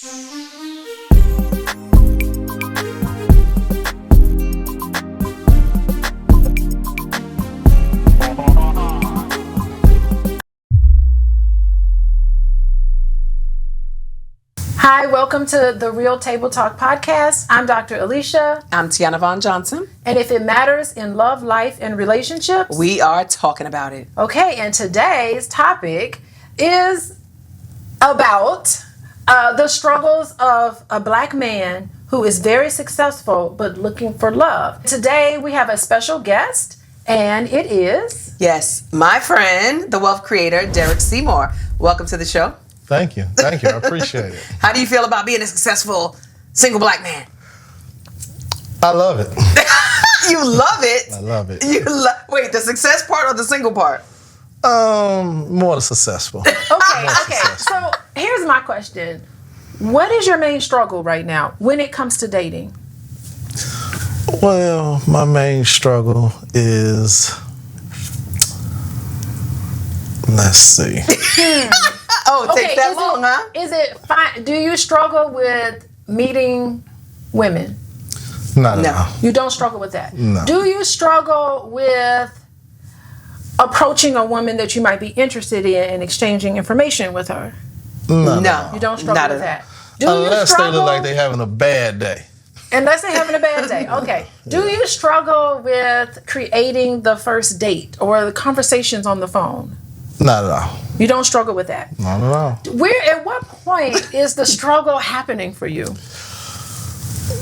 Hi, welcome to the Real Table Talk podcast. I'm Dr. Alicia. I'm Tiana Von Johnson. And if it matters in love, life, and relationships, we are talking about it. Okay, and today's topic is about the struggles of a black man who is very successful but looking for love. Today we have a special guest, and it is... Yes, my friend, the wealth creator, Derrick Seymour. Welcome to the show. Thank you. I appreciate it. How do you feel about being a successful single black man? I love it. You love it? I love it. Wait, the success part or the single part? More the successful. Okay. So here's my question. What is your main struggle right now when it comes to dating? Well, my main struggle is... Let's see. It takes that long, huh? Is it fine? Do you struggle with meeting women? Not at all. You don't struggle with that? No. Do you struggle with approaching a woman that you might be interested in and exchanging information with her? No. You don't struggle with that? Unless they look like they're having a bad day. Unless they're having a bad day. Okay. Do you struggle with creating the first date or the conversations on the phone? Not at all. You don't struggle with that? Not at all. At what point is the struggle happening for you?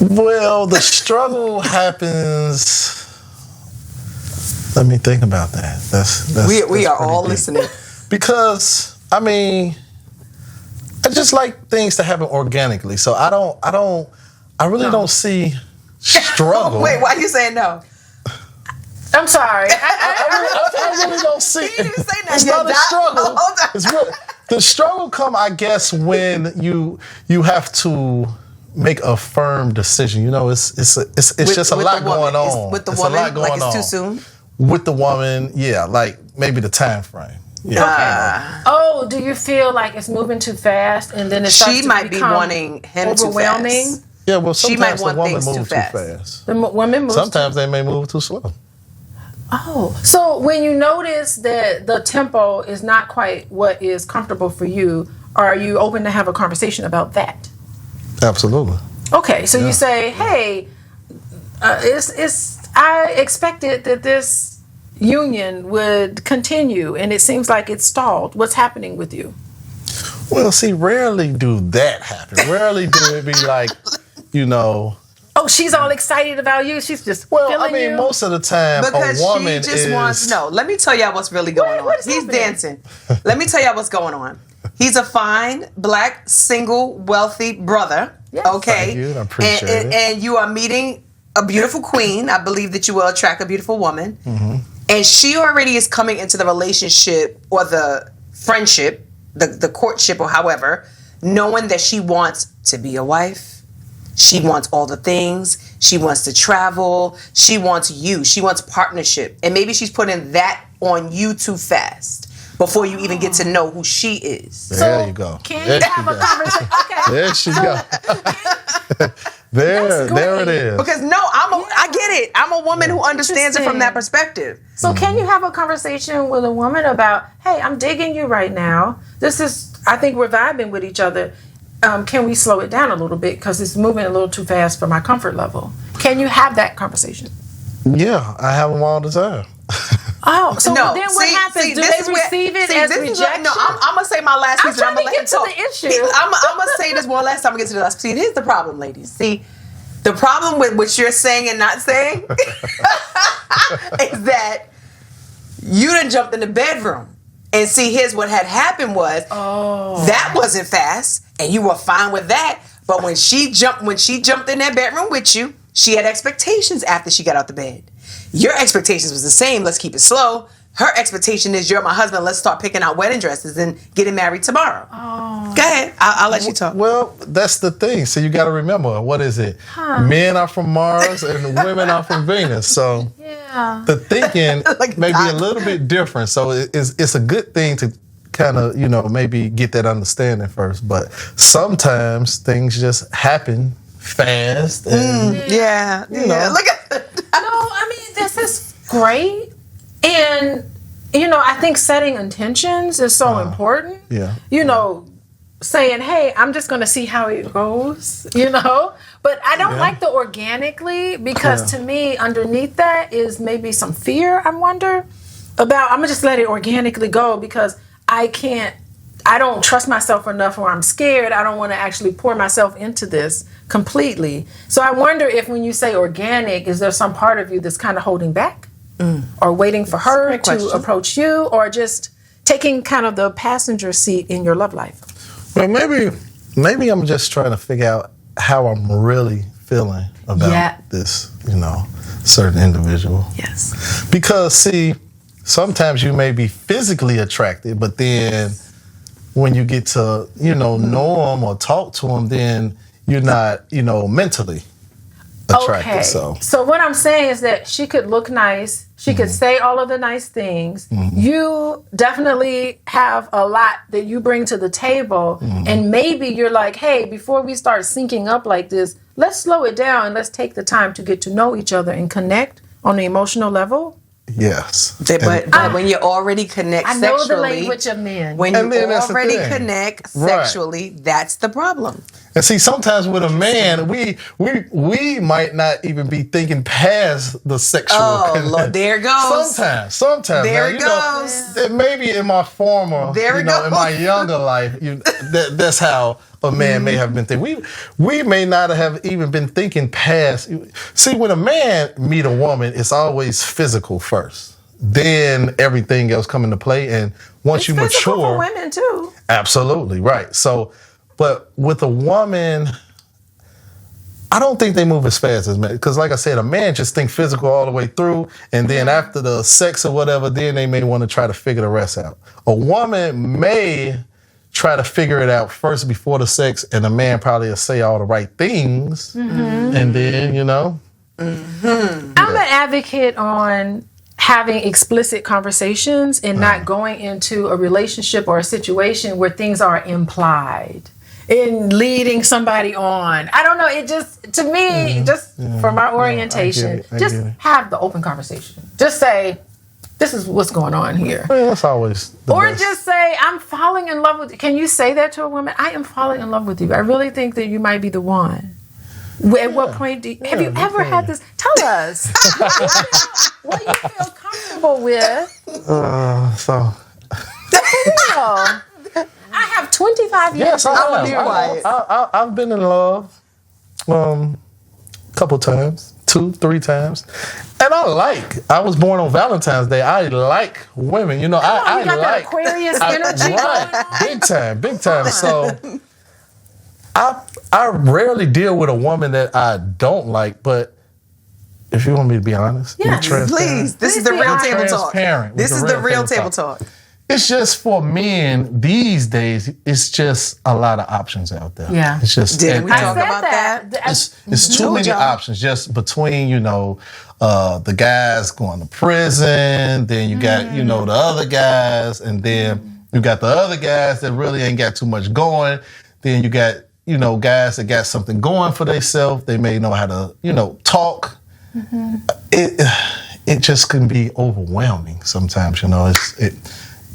Well, the struggle happens... Let me think about that. We are all listening. Because, I just like things to happen organically. So I really don't see struggle. Wait, why are you saying no? I'm sorry. I really don't see it. It's not a struggle. It's really, the struggle come, I guess, when you have to make a firm decision. You know, it's just a lot going on. With the woman, like it's too soon? With the woman, yeah, like maybe the time frame. Yeah. Okay. Do you feel like it's moving too fast and then it starts to might be wanting him overwhelming? Too fast. Yeah, well, sometimes the woman moves too fast. The women move. Sometimes they may move too slow. Oh, so when you notice that the tempo is not quite what is comfortable for you, are you open to have a conversation about that? Absolutely. Okay, so you say, hey, I expected that this union would continue, and it seems like it's stalled. What's happening with you? Well, see, rarely do that happen. Rarely do it be like, Oh, she's all excited about you. She's just feeling you. Most of the time, because a woman she just wants. No, let me tell y'all what's really going on. He's dancing. Let me tell y'all what's going on. He's a fine, black, single, wealthy brother. Yes. Okay, thank you. I appreciate it. And you are meeting a beautiful queen. I believe that you will attract a beautiful woman. Mm-hmm. And she already is coming into the relationship or the friendship, the courtship or however, knowing that she wants to be a wife. She wants all the things. She wants to travel. She wants you. She wants partnership. And maybe she's putting that on you too fast before you even get to know who she is. There you go. Can you have a conversation? Okay. There she go. There it is. Because I get it. I'm a woman who understands it from that perspective. So can you have a conversation with a woman about, hey, I'm digging you right now. I think we're vibing with each other. Can we slow it down a little bit because it's moving a little too fast for my comfort level? Can you have that conversation? Yeah, I have them all the time. Oh, so then what happens? Do they receive it as rejection? No, I'm going to say my last piece. I'm trying to get to the issue. I'm going to say this one last time we get to the last piece. Here's the problem, ladies. See, the problem with what you're saying and not saying is that you done jumped in the bedroom. And see, here's what had happened was that wasn't fast, and you were fine with that. But when she jumped in that bedroom with you, she had expectations after she got out the bed. Your expectations was the same. Let's keep it slow. Her expectation is you're my husband. Let's start picking out wedding dresses and getting married tomorrow. Oh. Go ahead. I'll let you talk. Well, that's the thing. So you got to remember, what is it? Men are from Mars and women are from Venus. So the thinking may be a little bit different. So it's a good thing to kind of, maybe get that understanding first. But sometimes things just happen fast. And, Look at that. No, I mean, this is great. And, I think setting intentions is so important. Yeah. Saying, hey, I'm just going to see how it goes, But I don't like the organically, because to me, underneath that is maybe some fear, I wonder, about, I'm going to just let it organically go, because I don't trust myself enough, or I'm scared. I don't want to actually pour myself into this completely. So I wonder if when you say organic, is there some part of you that's kind of holding back or waiting for her to approach you, or just taking kind of the passenger seat in your love life? Well, maybe I'm just trying to figure out how I'm really feeling about this, certain individual. Yes. Because, see, sometimes you may be physically attracted, but then when you get to, know them or talk to them, then you're not, mentally attracted. Okay. So what I'm saying is that she could look nice. She could say all of the nice things. You definitely have a lot that you bring to the table. And maybe you're like, hey, before we start syncing up like this, let's slow it down and let's take the time to get to know each other and connect on the emotional level. Yes. But when you already connect sexually. I know the language of men. When you already connect sexually, that's the problem. And see, sometimes with a man, we might not even be thinking past the sexual. Oh, Lord, there it goes. Sometimes. There it goes. Maybe in my former, in my younger life, that's how a man may have been thinking. We may not have even been thinking past. See, when a man meet a woman, it's always physical first. Then everything else come into play. And once you mature, for women too. Absolutely, right. So, but with a woman, I don't think they move as fast as men. Because like I said, a man just think physical all the way through. And then after the sex or whatever, then they may want to try to figure the rest out. A woman may try to figure it out first before the sex, and a man probably will say all the right things. And then, I'm an advocate on having explicit conversations and not going into a relationship or a situation where things are implied and leading somebody on. I don't know. It just, to me, for my orientation, have the open conversation. Just say, this is what's going on here. Well, that's always the best. Just say, I'm falling in love with you. Can you say that to a woman? I am falling in love with you. I really think that you might be the one. At what point have you ever had this? Tell us. What you feel comfortable with. I have 25 years. Yes, I've been in love a couple times, 2-3 times. And I was born on Valentine's Day. I like women. I got that Aquarius energy going on. Big time. So I rarely deal with a woman that I don't like, but if you want me to be honest, please. This is the real table talk. This is the real table talk. It's just for men these days, it's just a lot of options out there. Yeah. It's just, Did we talk about that? It's too many options just between, the guys going to prison, then you got, the other guys, and then you got the other guys that really ain't got too much going. Then you got, guys that got something going for themselves. They may know how to, talk. It just can be overwhelming sometimes,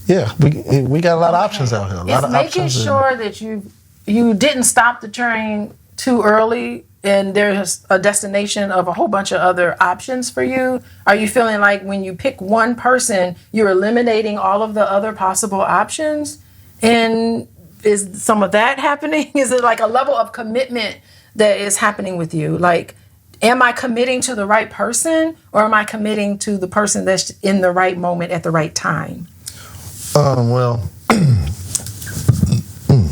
we got a lot of options out here. It's making sure that you didn't stop the train too early and there's a destination of a whole bunch of other options for you. Are you feeling like when you pick one person, you're eliminating all of the other possible options? And is some of that happening? Is it like a level of commitment that is happening with you? Like, am I committing to the right person, or am I committing to the person that's in the right moment at the right time?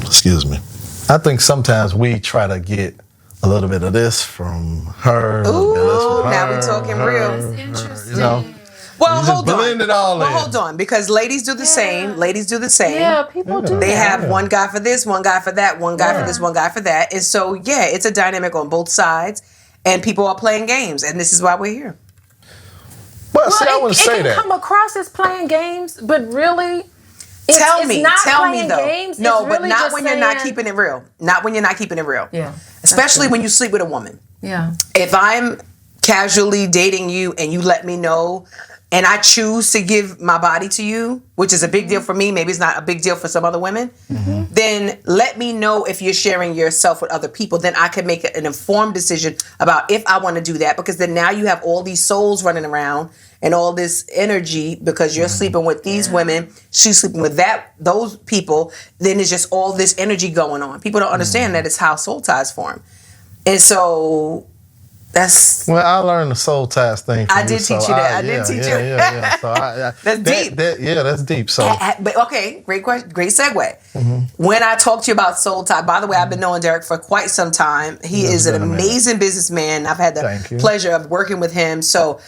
Excuse me. I think sometimes we try to get a little bit of this from her. Ooh, now we're talking real. That's interesting. Well, hold on. Blend it all in. Hold on, because ladies do the same. Ladies do the same. Yeah, people do. They have one guy for this, one guy for that, one guy for this, one guy for that. And so, it's a dynamic on both sides, and people are playing games, and this is why we're here. Well, see, I wouldn't say that. It can come across as playing games, but really, Tell me though. Games. No, it's but really not just when you're not saying- keeping it real. Not when you're not keeping it real. Yeah. Especially when you sleep with a woman. Yeah. If I'm casually dating you and you let me know and I choose to give my body to you, which is a big deal for me, maybe it's not a big deal for some other women, then let me know if you're sharing yourself with other people. Then I can make an informed decision about if I want to do that, because then now you have all these souls running around and all this energy because you're sleeping with these women, she's sleeping with those people. Then it's just all this energy going on. People don't understand that it's how soul ties form. And so that's... Well, I learned the soul ties thing from I did teach you that. I did teach you. Yeah. So That's deep. That's deep. So, But okay, great question, great segue. When I talked to you about soul tie, by the way, I've been knowing Derrick for quite some time. He is an amazing businessman. I've had the pleasure of working with him. So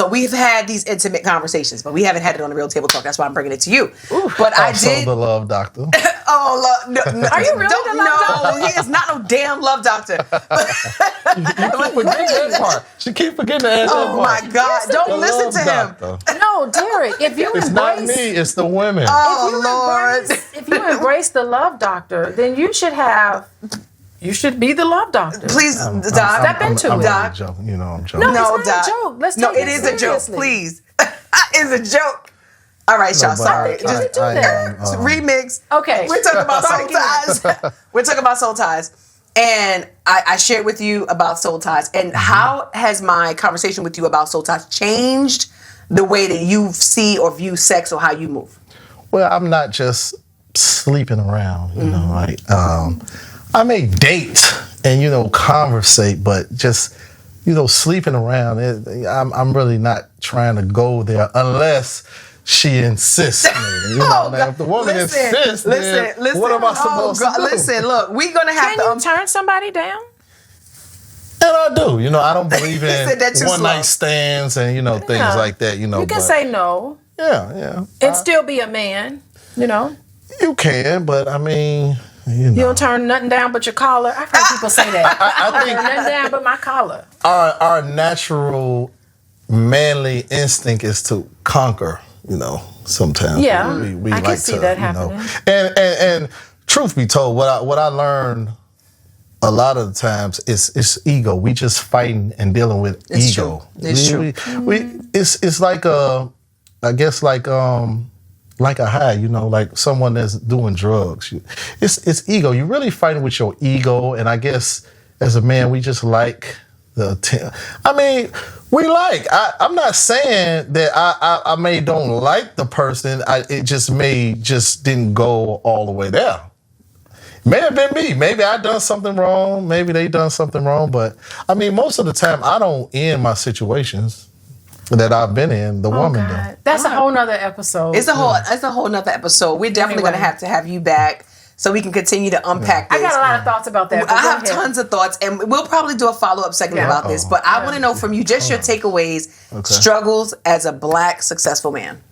we've had these intimate conversations, but we haven't had it on the Real Table Talk. That's why I'm bringing it to you. But I did. the love doctor. Oh, no, Are you really the love doctor? No, he is not no damn love doctor. That part. She keep forgetting to add that part. Oh my God! Don't listen to him. No, Derrick. If you It's not me. It's the women. Oh Lord! If you embrace the love doctor, then you should be the love doctor. Please, Doc. Step into it. Doc. Joking. You know I'm joking. No, it's not Doc. a joke. Let's No, take it is seriously. a joke. Please, it's a joke. All right, y'all. Sorry. Just do that. Remix. Okay. We're talking about soul ties. We're talking about soul ties. And I shared with you about soul ties. And how has my conversation with you about soul ties changed the way that you see or view sex or how you move? Well, I'm not just sleeping around, you know, like I may date and, conversate, but just, sleeping around, I'm really not trying to go there unless she insists. Now, if the woman insists, then what am I supposed to do? Listen, look, we're going to have Can you turn somebody down? And I do. I don't believe in said that too one slow. night stands and, things like that, You can say no Yeah. and still be a man, You can, but I mean, You don't turn nothing down but your collar. I've heard people say that. I think turn nothing down but my collar. our natural manly instinct is to conquer, sometimes. Yeah, we I like can see that happening. And truth be told, what I learned a lot of the times is ego. We just fighting and dealing with It's ego. true. It's true. It's like I guess like a high, like someone that's doing drugs. It's ego. You're really fighting with your ego, and I guess as a man, we just like the attention. I mean, I'm not saying that I may don't like the person. It just didn't go all the way there. May have been me. Maybe I done something wrong. Maybe they done something wrong. But I mean, most of the time, I don't end my situations that I've been in. The woman does. That's a whole nother episode. It's a whole nother episode. We're definitely going to have you back so we can continue to unpack this. I got a lot of thoughts about that. I have tons of thoughts, and we'll probably do a follow-up segment about this. But I want to know from you just your takeaways, struggles as a Black successful man.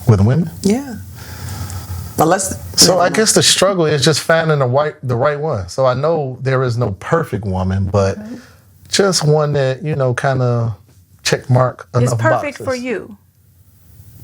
With women? Yeah. So I guess the struggle is just finding the right one. So I know there is no perfect woman, but just one that, kind of check mark enough It's perfect boxes. for you.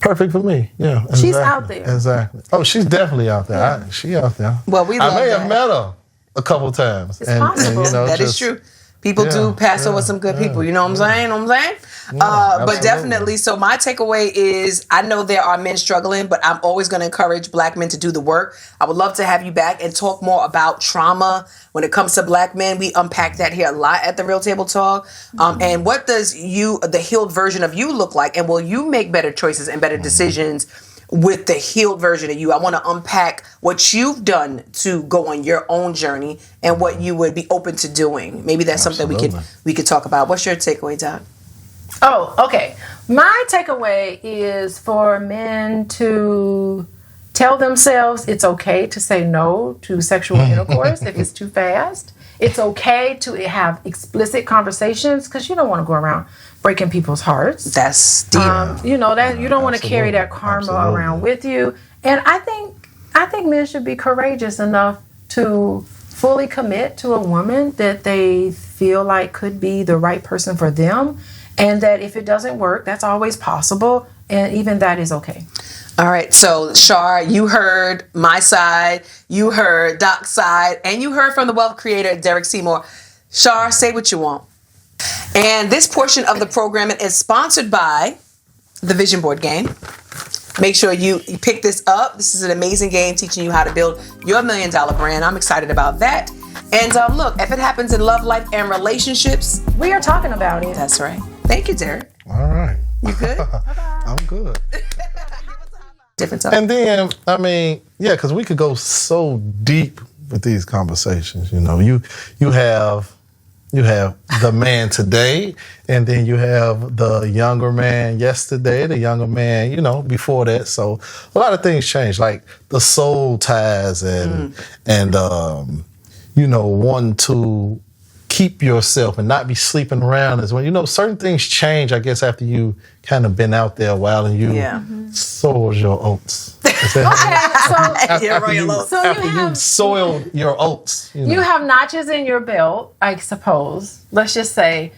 Perfect for me, yeah. Exactly. She's out there. Exactly. Oh, she's definitely out there. She out there. Well, we love I may that. have met her a couple times. It's possible. That is true. People do pass over some good people. You know what I'm saying? But definitely. So my takeaway is I know there are men struggling, but I'm always going to encourage Black men to do the work. I would love to have you back and talk more about trauma when it comes to Black men. We unpack that here a lot at the Real Table Talk. And what does the healed version of you look like? And will you make better choices and better decisions with the healed version of you? I want to unpack what you've done to go on your own journey and what you would be open to doing. Maybe that's something we could talk about. What's your takeaway, Doc? Oh, okay. My takeaway is for men to tell themselves it's okay to say no to sexual intercourse if it's too fast. It's okay to have explicit conversations because you don't want to go around breaking people's hearts. That's deep. You don't want to carry that karma around with you. And I think men should be courageous enough to fully commit to a woman that they feel like could be the right person for them. And that if it doesn't work, that's always possible. And even that is okay. All right, so Char, you heard my side, you heard Doc's side, and you heard from the wealth creator, Derrick Seymour. Char, say what you want. And this portion of the program is sponsored by the Vision Board game. Make sure you pick this up. This is an amazing game teaching you how to build your $1 million brand. I'm excited about that. And look, if it happens in love, life, and relationships, we are talking about it. That's right. Thank you, Derrick. All right. You good? I'm good. Different stuff. And then, I mean, yeah, because we could go so deep with these conversations. You know, you have the man today, and then you have the younger man yesterday, the younger man, you know, before that. So a lot of things change, like the soul ties and you know, wanting to keep yourself and not be sleeping around as well. You know, certain things change, I guess, after you kind of been out there a while and you soiled your oats. After you soiled your oats. You know. You have notches in your belt, I suppose. Let's just say.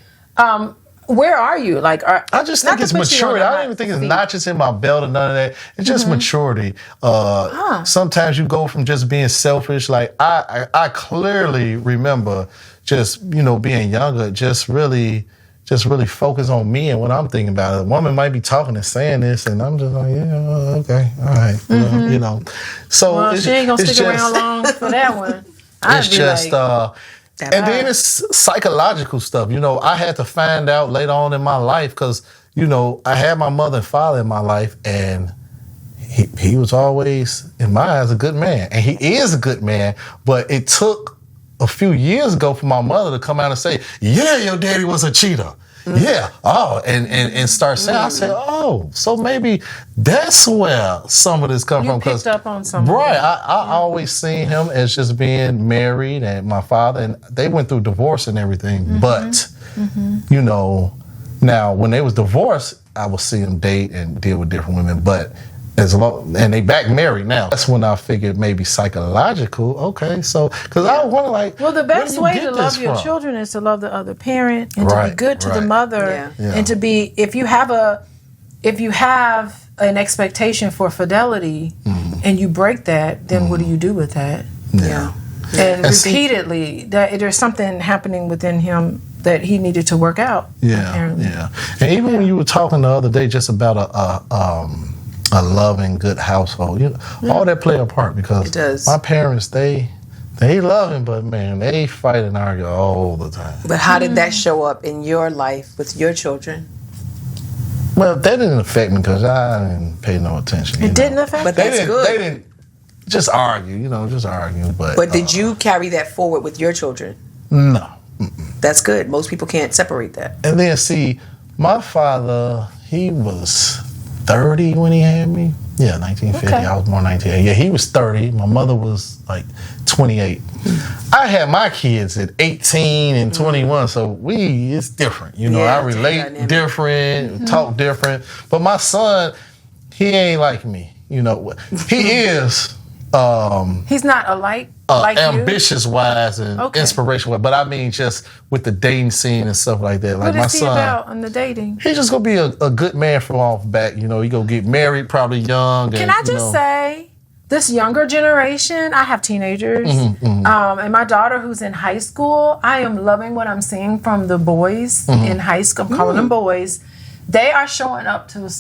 Where are you? Like, I just think it's maturity. I don't even think it's notches in my belt or none of that. It's just maturity. Sometimes you go from just being selfish. Like I clearly remember just, you know, being younger, just really focus on me and what I'm thinking about. A woman might be talking and saying this, and I'm just like, yeah, okay, all right, you know. So she ain't gonna stick around long for that one. It's just. And then it's psychological stuff. You know, I had to find out later on in my life because, you know, I had my mother and father in my life, and he was always, in my eyes, a good man. And he is a good man, but it took a few years ago for my mother to come out and say, yeah, your daddy was a cheater. Yeah. Oh, and start saying, I said, oh, so maybe that's where some of this comes from. Picked up on something. Right. I always seen him as just being married, and my father, and they went through divorce and everything. But, you know, now when they was divorced, I would see him date and deal with different women. But and they back married now. That's when I figured maybe psychological. Okay, so because I want to like. Well, the best way to love your children is to love the other parent and to be good to the mother and to be. If you have an expectation for fidelity and you break that, then what do you do with that? Yeah. And repeatedly, that there's something happening within him that he needed to work out. Yeah. Apparently. Yeah. And even when you were talking the other day just about a loving, good household, you know, all that play a part because my parents, they love him, but man, they fight and argue all the time. But how did that show up in your life with your children? Well, that didn't affect me because I didn't pay no attention. It didn't affect, but that's good. They didn't just argue, you know, just argue. But did you carry that forward with your children? No. That's good. Most people can't separate that. And then see, my father, he was 30 when he had me. Yeah, 1950. Okay. I was born 1980. Yeah, he was 30. My mother was like 28. I had my kids at 18 and 21, so it's different. You know, I relate different, talk different. But my son, he ain't like me. You know, he is. He's not alike. Like ambitious-wise and inspiration-wise, but I mean just with the dating scene and stuff like that. Like what is he about on the dating? He's just gonna be a good man from off back. You know, he gonna get married probably young. Can I just say, this younger generation, I have teenagers, and my daughter who's in high school, I am loving what I'm seeing from the boys in high school. I'm calling them boys. They are showing up to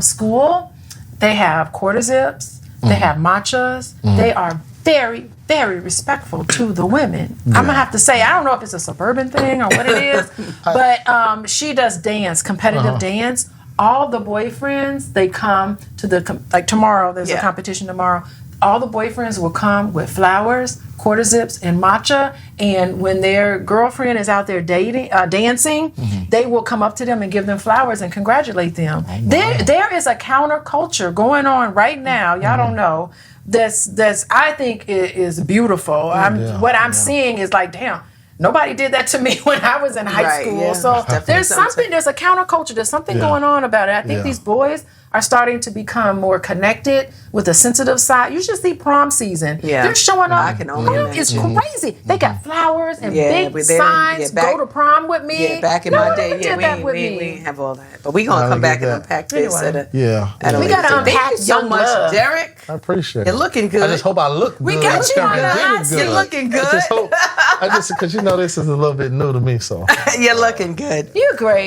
school. They have quarter zips. They have matchas. They are very, very respectful to the women. I'm going to have to say, I don't know if it's a suburban thing or what it is, but she does dance, competitive dance. All the boyfriends, they come to like tomorrow, there's a competition tomorrow. All the boyfriends will come with flowers, quarter zips, and matcha. And when their girlfriend is out there dancing, they will come up to them and give them flowers and congratulate them. There is a counterculture going on right now. Y'all don't know. That's I think is beautiful. What I'm seeing is like, damn, nobody did that to me when I was in high school. So there's a counterculture. There's something going on about it. I think these boys are starting to become more connected with a sensitive side. You should see prom season. Yeah. They're showing up. I can only It's imagine. crazy. They got flowers and Yeah, big but they signs. didn't- yeah, Go to prom with me. Yeah, back in No my one day, ever yeah, did that we with ain't me. have all that. But we're going to I come back get and that. unpack this Anyway. at a Yeah. at a We later gotta date. unpack Thank you so young much, love. Derrick. I appreciate it. You're looking good. I just hope I look good. We got It's you gonna on be the really hot seat. good. You're looking good. I just hope, because this is a little bit new to me, so. You're looking good. You're great.